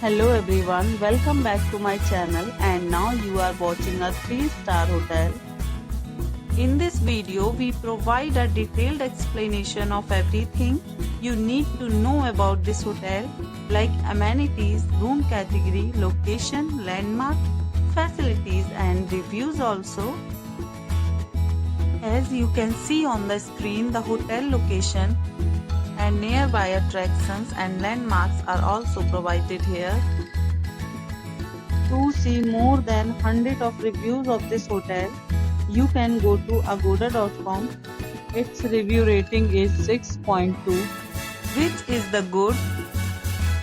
Hello everyone, welcome back to my channel and now you are watching a 3-star hotel. In this video, we provide a detailed explanation of everything you need to know about this hotel like amenities, room category, location, landmark, facilities and reviews also. As you can see on the screen, the hotel location and nearby attractions and landmarks are also provided here. To see more than 100 of reviews of this hotel, you can go to agoda.com. Its review rating is 6.2, which is the good.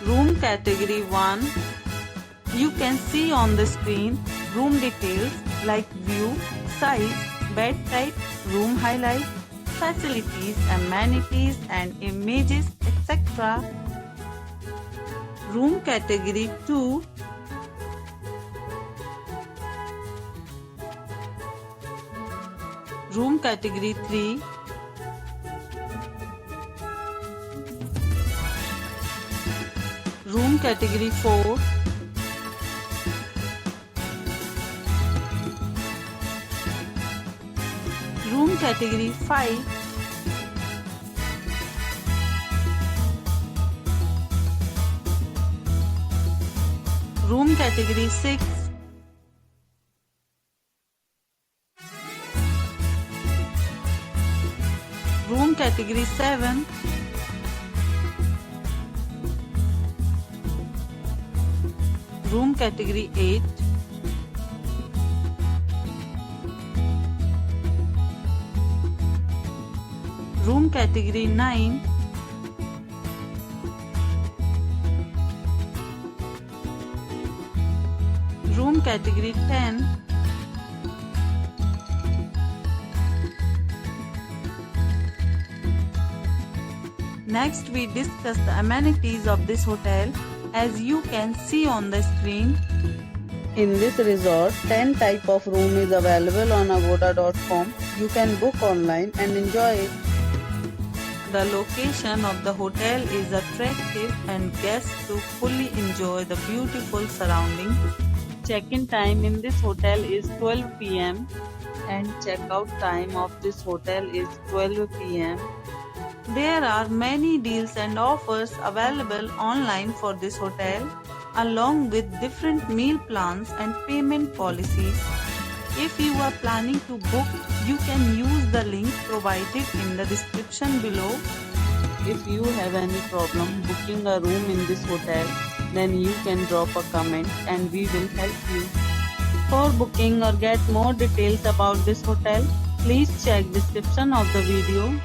Room category 1. You can see on the screen room details like view, size, bed type, room highlight, facilities, amenities and images, etc. Room category 2. Room category 3. Room category 4. Room category 5. Room category 6. Room category 7. Room category 8. Room category 9. Room category 10. Next we discuss the amenities of this hotel. As you can see on the screen, in this resort 10 type of room is available on agoda.com. You can book online and enjoy it. The location of the hotel is attractive and guests to fully enjoy the beautiful surroundings. Check-in time in this hotel is 12 p.m. and check-out time of this hotel is 12 p.m. There are many deals and offers available online for this hotel, along with different meal plans and payment policies. If you are planning to book, you can use the link provided in the description below. If you have any problem booking a room in this hotel, then you can drop a comment and we will help you. For booking or get more details about this hotel, please check description of the video.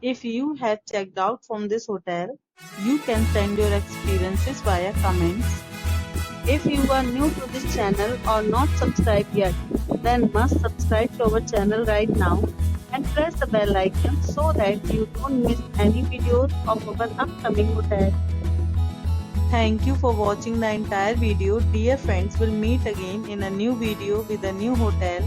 If you have checked out from this hotel, you can send your experiences via comments. If you are new to this channel or not subscribed yet, then must subscribe to our channel right now and press the bell icon so that you don't miss any videos of our upcoming hotel. Thank you for watching the entire video. Dear friends, we'll meet again in a new video with a new hotel.